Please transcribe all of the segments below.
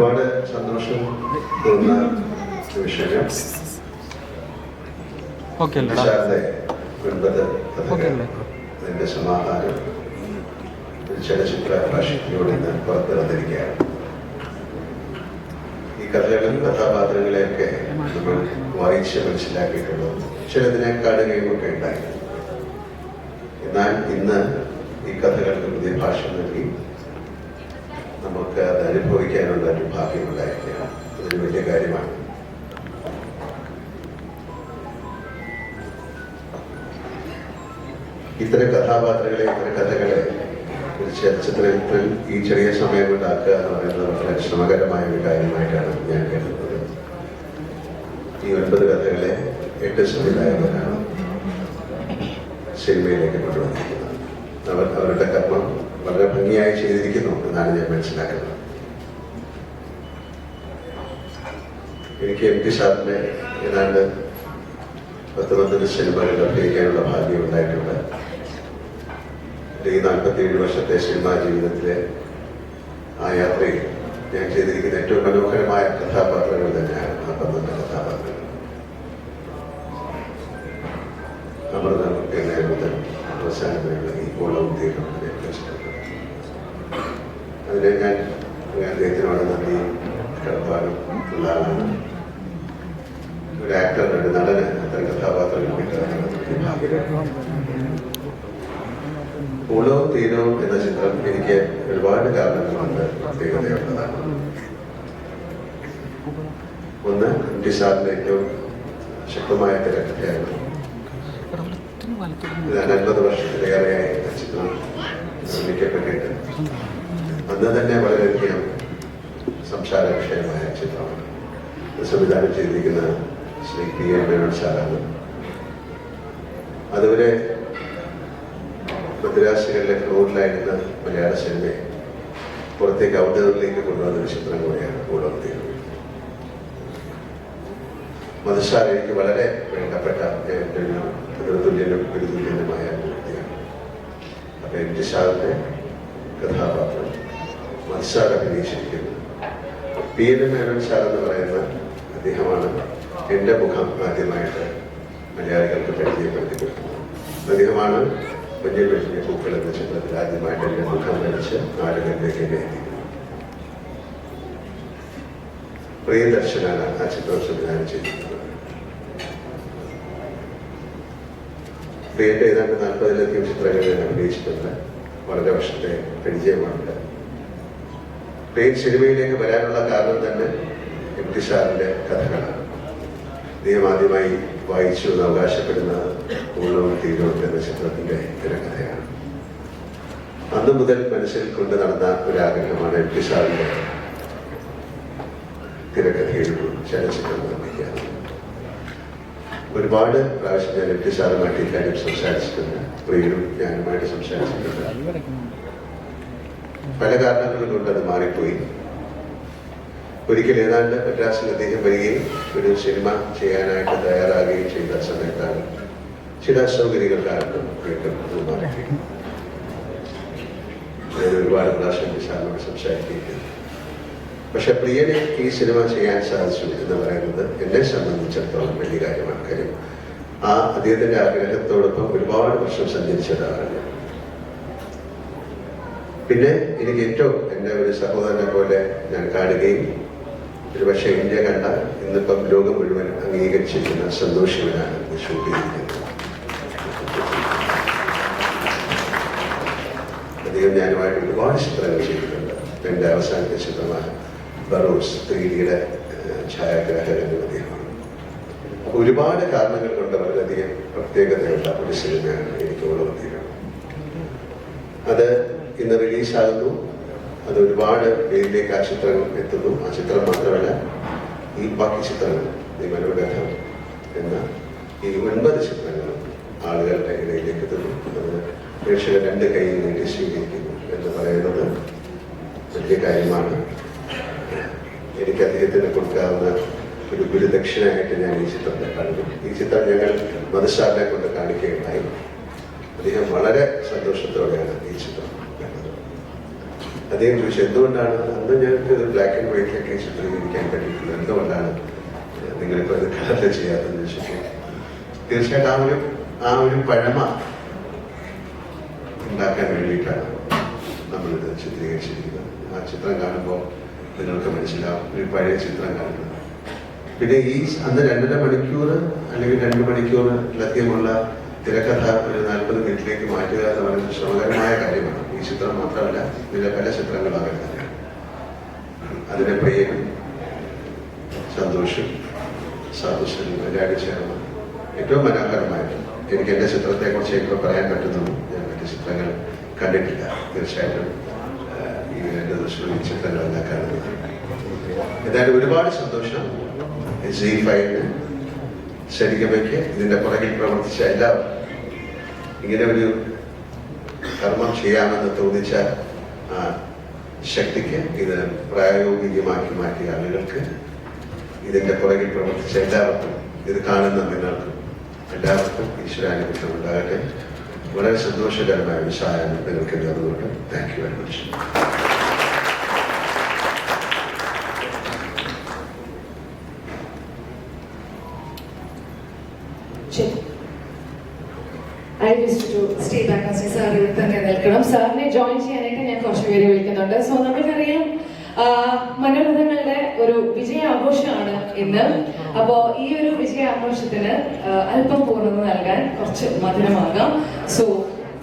ഒരുപാട് സന്തോഷം തോന്നുന്ന വിഷയം സാറിന്റെ 9 കഥകൾ അതിന്റെ സമാഹാരം ഒരു ചലച്ചിത്ര ഭാഷയിലൂടെ ഇന്ന് പുറത്തിറന്നിരിക്കുകയാണ്. ഈ കഥകളും കഥാപാത്രങ്ങളെയൊക്കെ നമ്മൾ വായിച്ച് മനസ്സിലാക്കിയിട്ടുള്ളത് ചിലതിനെ കാണുകയുമൊക്കെ ഉണ്ടായി. എന്നാൽ ഇന്ന് ഈ കഥകൾക്ക് പുതിയ ഭാഷ നൽകി നമുക്ക് അത് അനുഭവിക്കാനുള്ള ഒരു ഭാഗ്യമുണ്ടായിരിക്കുകയാണ്. അതൊരു വലിയ കാര്യമാണ്. ഇത്തരം കഥാപാത്രങ്ങളെ, ഇത്തരം കഥകളെ ഒരു ചലച്ചിത്രത്തിൽ ഈ ചെറിയ സമയം കൊണ്ടാക്കുക എന്ന് പറയുന്നത് വളരെ ശ്രമകരമായ ഒരു കാര്യമായിട്ടാണ് ഞാൻ കരുതുന്നത്. ഈ 9 കഥകളെ 8 സംവിധായകരാണ് സിനിമയിലേക്ക് കൊണ്ടുവന്നിരിക്കുന്നത്. അവരുടെ കർമ്മം വളരെ ഭംഗിയായി ചെയ്തിരിക്കുന്നു എന്നാണ് ഞാൻ മനസ്സിലാക്കുന്നത്. എനിക്ക് MT സാറിന്റെ ഏതാണ്ട് 10-12 സിനിമകളിൽ അഭിനയിക്കാനുള്ള ഭാഗ്യം ഉണ്ടായിട്ടുണ്ട്. ഈ 47 വർഷത്തെ സിനിമാ ജീവിതത്തിലെ ആ യാത്രയിൽ ഞാൻ ചെയ്തിരിക്കുന്ന ഏറ്റവും മനോഹരമായ കഥാപാത്രങ്ങൾ തന്നെയാണ് ആ 12 കഥാപാത്രങ്ങൾ. അമൃതം എന്ന മുതൽ അവസാനത്തിലുള്ള ഈ ഓളവും തീരും അതിനെ ഞാൻ അദ്ദേഹത്തിനോട് നന്ദി കടപ്പാടും ഉള്ള ആളാണ്. ഒരു ആക്ടർ, ഒരു നടന് അത്തരം കഥാപാത്രങ്ങൾ കിട്ടുക. ഓളവും തീരവും എന്ന ചിത്രം എനിക്ക് ഒരുപാട് കാരണങ്ങളുണ്ട് പ്രത്യേകതയുള്ളതാണ്. ഒന്ന്, MT സാറിന്റെ ഏറ്റവും ശക്തമായ തിരക്കഥയായിരുന്നു. 50 വർഷത്തിലേറെയായി ചിത്രം നിർമ്മിക്കപ്പെട്ടിട്ട് അന്ന് തന്നെ വളരെയധികം സംസാര വിഷയമായ ചിത്രമാണ്. സംവിധാനം ചെയ്തിരിക്കുന്ന ശ്രീ P.M. മേനോൻ സാറാണ്. അതുവരെ മദ്രാസുകളിലെ ഫ്ലോറിലായിരുന്ന മലയാള സിനിമയെ പുറത്തേക്ക് ഔട്ട്ഡോറിലേക്ക് കൊണ്ടുവന്നൊരു ചിത്രം കൂടെയാണ് ഓളവും തീരും. മധുസാർ എനിക്ക് വളരെ വേണ്ടപ്പെട്ട തുല്യനും ഗുരുതുല്യനുമായ വ്യക്തിയാണ്. അപ്പൊ MT സാറിന്റെ കഥാപാത്രം മധുസാർ അഭിനയിച്ചിരിക്കുന്നു. P.M. മേനോൻ സാർ എന്ന് പറയുന്ന അദ്ദേഹമാണ് എൻ്റെ മുഖം ആദ്യമായിട്ട് മലയാളികൾക്ക് പരിചയപ്പെടുത്തി കൊടുക്കുന്നത്. അദ്ദേഹമാണ് വലിയ വലിയ പൂക്കൾ എന്ന ചിത്രത്തിൽ ആദ്യമായിട്ട് എൻ്റെ മുഖം വരച്ച് ആളുകളിലേക്ക് എന്നെ എത്തിക്കുന്നത്. പ്രിയദർശനാണ് ആ ചിത്രം സംവിധാനം ചെയ്തിരിക്കുന്നത്. പ്രിയന്റെ ഏതാണ്ട് 40-ലധികം ചിത്രങ്ങളിൽ അഭിനയിച്ചിട്ടുണ്ട്. വളരെ വർഷത്തെ പരിചയമുണ്ട്. പ്രിയ സിനിമയിലേക്ക് വരാനുള്ള കാരണം തന്നെ MT സാറിന്റെ കഥകളാണ്. അദ്ദേഹം ആദ്യമായി വായിച്ചു എന്ന് അവകാശപ്പെടുന്ന ഓളവും തീരവും എന്ന ചിത്രത്തിന്റെ തിരക്കഥയാണ്. അന്ന് മുതൽ മനസ്സിൽ കൊണ്ടു നടന്ന ഒരാഗ്രഹമാണ് MT സാറിന്റെ തിരക്കഥയിൽ ചലച്ചിത്രം നിർമ്മിക്കുക. ഒരുപാട് പ്രാവശ്യം ഞാൻ MT സാറുമായിട്ട് ഇക്കാര്യം സംസാരിച്ചിട്ടുണ്ട്. പ്രിയനും ഞാനുമായിട്ട് സംസാരിച്ചിട്ടുണ്ട്. പല കാരണങ്ങൾ കൊണ്ട് അത് മാറിപ്പോയി. ഒരിക്കൽ ഏതാണ്ട് മദ്രാസിൽ അദ്ദേഹം വരികയും ഒരു സിനിമ ചെയ്യാനായിട്ട് തയ്യാറാകുകയും ചെയ്ത സമയത്താണ് ചില അസൗകര്യങ്ങൾ കാരണം വീണ്ടും അത് മാറി. ഞാൻ ഒരുപാട് പ്രാവശ്യം സാറിനോട് സംസാരിക്കുകയും പക്ഷെ പ്രിയനെ ഈ സിനിമ ചെയ്യാൻ സാധിച്ചു എന്ന് പറയുന്നത് എന്നെ സംബന്ധിച്ചിടത്തോളം വലിയ കാര്യമാണ്. കാര്യം ആ അദ്ദേഹത്തിന്റെ ആഗ്രഹത്തോടൊപ്പം ഒരുപാട് വർഷം സഞ്ചരിച്ചതാണ്. പിന്നെ എനിക്ക് ഏറ്റവും എൻ്റെ ഒരു സഹോദരനെ പോലെ ഞാൻ കാണുകയും ഒരുപക്ഷെ ഇന്ത്യ കണ്ട ഇന്നിപ്പം ലോകം മുഴുവൻ അംഗീകരിച്ചിരിക്കുന്ന സന്തോഷവിനാണ് ഷൂട്ട് ചെയ്തിരിക്കുന്നത്. അദ്ദേഹം ഞാനുമായിട്ട് ഒരുപാട് ചിത്രങ്ങൾ ചെയ്തിട്ടുണ്ട്. എൻ്റെ അവസാനത്തെ ചിത്രമായ ബറോസ് 3Dയുടെ ഛായാഗ്രാഹകനും അദ്ദേഹമാണ്. അപ്പോൾ ഒരുപാട് കാരണങ്ങൾ കൊണ്ട് വളരെയധികം പ്രത്യേകതയുള്ള ഒരു സിനിമയാണ് എനിക്ക് ഓളവും തീരും. അത് ഇന്ന് റിലീസാകുന്നു. അത് ഒരുപാട് പേരിലേക്ക് ആ ചിത്രം എത്തുന്നു. ആ ചിത്രം മാത്രമല്ല, ഈ ബാക്കി ചിത്രങ്ങൾ, ഈ മനോരഥം എന്ന ഈ 9 ചിത്രങ്ങളും ആളുകളുടെ ഇടയിലേക്ക് എത്തുന്നു. അത് പ്രേക്ഷകർ 2 കൈയിൽ നീട്ടി സ്വീകരിക്കുന്നു എന്ന് പറയുന്നത് വലിയ കാര്യമാണ്. എനിക്ക് അദ്ദേഹത്തിന് കൊടുക്കാവുന്ന ഒരു ഗുരുദക്ഷിണയായിട്ട് ഞാൻ ഈ ചിത്രത്തെ കണ്ടു. ഈ ചിത്രം ഞങ്ങൾ മധുസാറിനെ കൊണ്ട് കാണിക്കുകയുണ്ടായി. അദ്ദേഹം വളരെ സന്തോഷത്തോടെയാണ് ഈ ചിത്രം കണ്ടത്. അദ്ദേഹം ചോദിച്ചു എന്തുകൊണ്ടാണ് അന്ന് ഞങ്ങൾക്ക് ബ്ലാക്ക് ആൻഡ് വൈറ്റിലൊക്കെ ചിത്രീകരിക്കാൻ പറ്റിയിട്ടുള്ളത്, എന്തുകൊണ്ടാണ് നിങ്ങളിപ്പോൾ ഇത് കളറിൽ ചെയ്യാത്തതെന്ന് ചോദിച്ചിട്ട് തീർച്ചയായിട്ടും ആ ഒരു പഴമ ഉണ്ടാക്കാൻ വേണ്ടിയിട്ടാണ് നമ്മളിത് ചിത്രീകരിച്ചിരിക്കുന്നത്. ആ ചിത്രം കാണുമ്പോൾ നിങ്ങൾക്ക് മനസ്സിലാവും ഒരു പഴയ ചിത്രം കാണുന്നത്. പിന്നെ ഈ അന്ന് 2.5 മണിക്കൂർ അല്ലെങ്കിൽ 2 മണിക്കൂറിലധികമുള്ള തിരക്കഥ ഒരു 40 മിനിറ്റിലേക്ക് മാറ്റുക എന്ന് പറയുന്നത് ശ്രമകരമായ കാര്യമാണ്. ഈ ചിത്രം മാത്രമല്ല, ഇതിലെ പല ചിത്രങ്ങളാണ്. അതിൻ്റെ പ്രിയനും സന്തോഷും സാധുശ്വനും എല്ലാവരും ചേർന്ന് ഏറ്റവും മനോഹരമായിട്ട് എനിക്ക് എൻ്റെ ചിത്രത്തെക്കുറിച്ച് ഇപ്പോൾ പറയാൻ പറ്റുന്നു. ഞാൻ മറ്റ് ചിത്രങ്ങൾ കണ്ടിട്ടില്ല. തീർച്ചയായിട്ടും ഈ 2 ദിവസവും ഈ ചിത്രങ്ങളെല്ലാം കാണുന്നത്. എന്തായാലും ഒരുപാട് സന്തോഷം. ZEE5 ശരിക്കമയ്ക്ക് ഇതിൻ്റെ പുറകിൽ പ്രവർത്തിച്ച എല്ലാവരും ഇങ്ങനെ ഒരു കർമ്മം ചെയ്യാമെന്ന് തോന്നിച്ച ശക്തിക്ക്, ഇത് പ്രായോഗികമാക്കി മാറ്റിയ ആളുകൾക്ക്, ഇതിൻ്റെ പുറകിൽ പ്രവർത്തിച്ച എല്ലാവർക്കും, ഇത് കാണുന്ന നിങ്ങൾക്കും എല്ലാവർക്കും ഈശ്വരാനുഗ്രഹം ഉണ്ടാകട്ടെ. വളരെ സന്തോഷകരമായ ഒരു സായം നിങ്ങൾക്ക് നേർന്നുകൊണ്ട് thank you very much. I wish to stay back as sir ഇവിടെ തന്നെ നിൽക്കണം. സാറിനെ ജോയിൻ ചെയ്യാനായിട്ട് ഞാൻ കുറച്ച് പേര് വിളിക്കുന്നുണ്ട്. സോ നമുക്കറിയാം മനോരഥങ്ങളുടെ ഒരു വിജയാഘോഷമാണ് ഇന്ന്. അപ്പോൾ ഈ ഒരു വിജയാഘോഷത്തിന് അല്പം പൂർണ്ണത നൽകാൻ കുറച്ച് മധുരമാകാം. സോ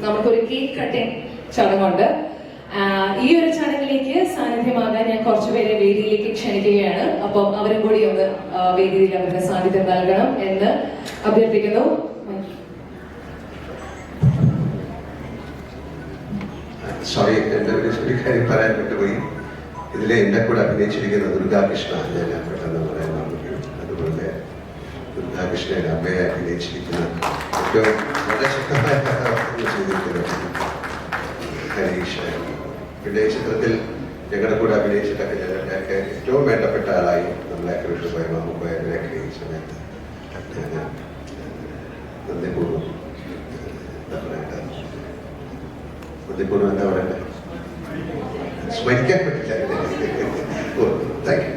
നമുക്കൊരു കേക്ക് കട്ടിങ് ചടങ്ങുണ്ട്. ഈ ഒരു ചടങ്ങിലേക്ക് സാന്നിധ്യമാകാൻ ഞാൻ കുറച്ച് പേരെ വേദിയിലേക്ക് ക്ഷണിക്കുകയാണ്. അപ്പം അവരും കൂടി ഒന്ന് വേദിയിൽ അവരുടെ സാന്നിധ്യം നൽകണം എന്ന് അഭ്യർത്ഥിക്കുന്നു. സോറി, എൻ്റെ ഒരു കാര്യം പറയാൻ വിട്ടുപോയി. ഇതിലെ എൻ്റെ കൂടെ അഭിനയിച്ചിരിക്കുന്ന ദുർഗാകൃഷ്ണ ഞാൻ പെട്ടെന്ന് പറയാൻ മറന്നു. അതുപോലെ ദുർഗാകൃഷ്ണയുടെ അമ്മയെ അഭിനയിച്ചിരിക്കുന്ന ഏറ്റവും വളരെ ശക്തമായ ചെയ്തിരിക്കുന്നത് ഹരീഷ്. പിന്നെ ഈ ചിത്രത്തിൽ ഞങ്ങളുടെ കൂടെ അഭിനയിച്ചിട്ടൊക്കെ ഞങ്ങളുടെയൊക്കെ ഏറ്റവും വേണ്ടപ്പെട്ട ആളായി നമ്മളെയൊക്കെ വിട്ടുപോയ മാമുമ്പോയൊക്കെ ഈ സമയത്ത് ഞാൻ നന്ദിപൂർവ്വം എന്താ പറയേണ്ടത്, നന്ദിപൂർവ്വം എന്താ പറയണ്ടത്, സ്മരിക്കാൻ പറ്റില്ല. Thank you.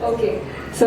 Okay, so